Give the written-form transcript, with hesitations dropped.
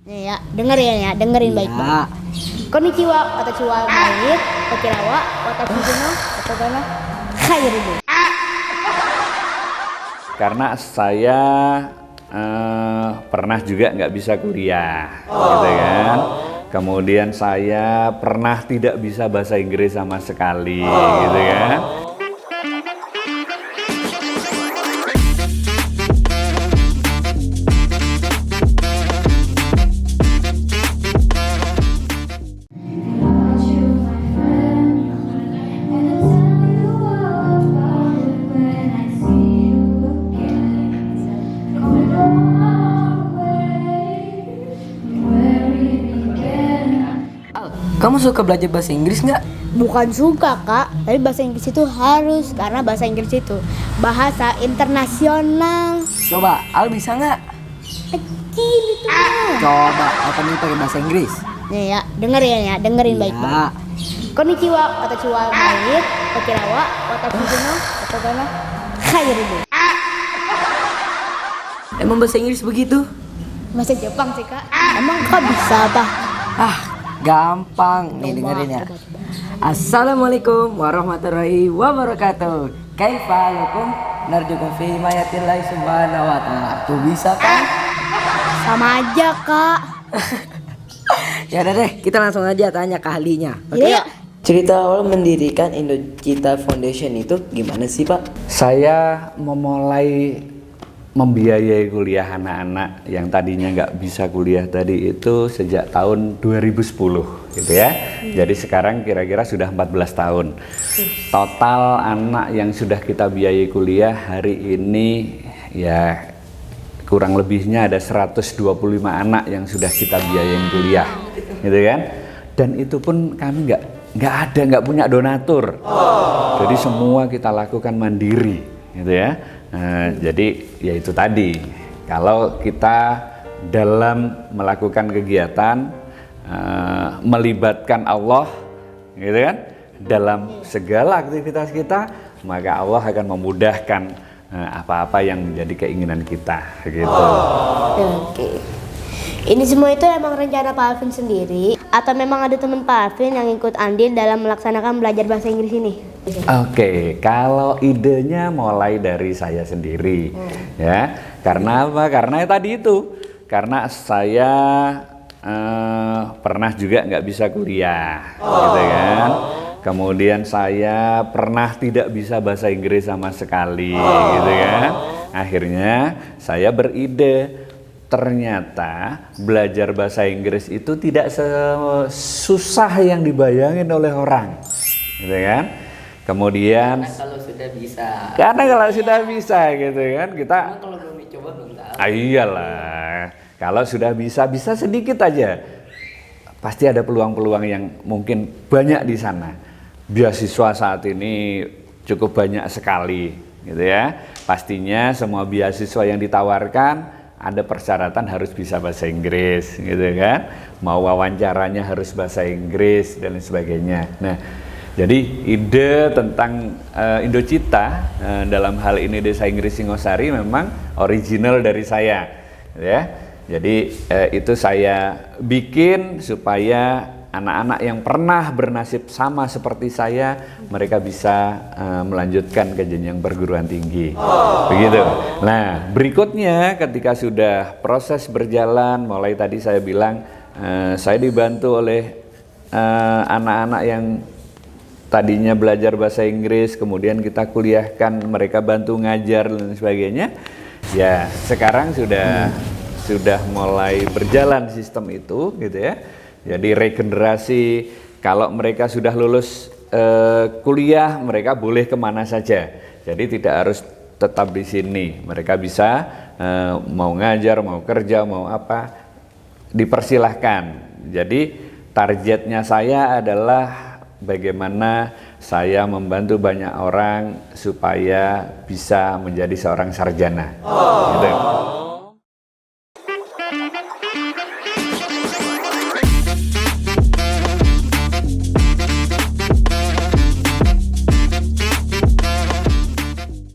Nih ya, dengerin ya, dengerin baik-baik. Konnichiwa, watashi wa Maid, Okinawa, watashi no Otogano, Khairu. Karena saya pernah juga nggak bisa kuliah, gitu kan. Kemudian saya pernah tidak bisa bahasa Inggris sama sekali, gitu kan. Kamu suka belajar bahasa Inggris nggak? Bukan suka kak, tapi bahasa Inggris itu harus karena bahasa Inggris itu bahasa internasional. Coba, Al bisa nggak? Kecil itu mah. Coba, opening pakai bahasa Inggris. Nih ya, dengerin baik-baik. Konnichiwa, watashi wa Maid, Okinawa, watashi no Otogano, Khairu. Emang bahasa Inggris begitu? Bahasa Jepang sih kak. Emang kak bisa apa? Gampang. Nih dengerin ya. Assalamualaikum warahmatullahi wabarakatuh. Kaifa halukum? Narjukum fi himayatillahi subhanahu wa ta'ala. Tuh bisa kan? Sama aja kak. Ya udah deh, kita langsung aja tanya ke ahlinya. Iya. Cerita awal mendirikan Indocita Foundation itu gimana sih Pak? Saya memulai membiayai kuliah anak-anak yang tadinya nggak bisa kuliah tadi itu sejak tahun 2010 gitu ya. Jadi sekarang kira-kira sudah 14 tahun. Total anak yang sudah kita biayai kuliah hari ini ya kurang lebihnya ada 125 anak yang sudah kita biayain kuliah gitu kan. Dan itu pun kami nggak punya donatur. Jadi semua kita lakukan mandiri gitu ya. Jadi ya itu tadi, kalau kita dalam melakukan kegiatan melibatkan Allah gitu kan dalam segala aktivitas kita, maka Allah akan memudahkan apa-apa yang menjadi keinginan kita gitu. Oke. Ini semua itu emang rencana Pak Alvin sendiri atau memang ada teman Pak Alvin yang ikut andil dalam melaksanakan belajar bahasa Inggris ini? Oke, kalau idenya mulai dari saya sendiri, ya. Karena apa? Karena tadi itu, karena saya pernah juga nggak bisa kuliah, gitu kan. Kemudian saya pernah tidak bisa bahasa Inggris sama sekali, gitu kan. Akhirnya saya beride. Ternyata belajar bahasa Inggris itu tidak susah yang dibayangin oleh orang, gitu kan? Kemudian Kalau sudah bisa. karena kalau sudah bisa gitu kan kita Kalau belum dicoba belum tahu. iyalah kalau sudah bisa sedikit aja pasti ada peluang-peluang yang mungkin banyak di sana. Beasiswa saat ini cukup banyak sekali gitu ya. Pastinya semua beasiswa yang ditawarkan ada persyaratan harus bisa bahasa Inggris gitu kan. Mau wawancaranya harus bahasa Inggris dan lain sebagainya. Nah, jadi ide tentang Indocita dalam hal ini Desa Inggris Singosari memang original dari saya, ya. Jadi itu saya bikin supaya anak-anak yang pernah bernasib sama seperti saya, mereka bisa melanjutkan ke jenjang perguruan tinggi, begitu. Nah, berikutnya ketika sudah proses berjalan, mulai tadi saya bilang saya dibantu oleh anak-anak yang tadinya belajar bahasa Inggris, kemudian kita kuliahkan, mereka bantu ngajar dan sebagainya. Ya, sekarang sudah mulai berjalan sistem itu, gitu ya. Jadi regenerasi, kalau mereka sudah lulus kuliah, mereka boleh kemana saja. Jadi tidak harus tetap di sini. Mereka bisa mau ngajar, mau kerja, mau apa, dipersilahkan. Jadi targetnya saya adalah bagaimana saya membantu banyak orang supaya bisa menjadi seorang sarjana. Gitu.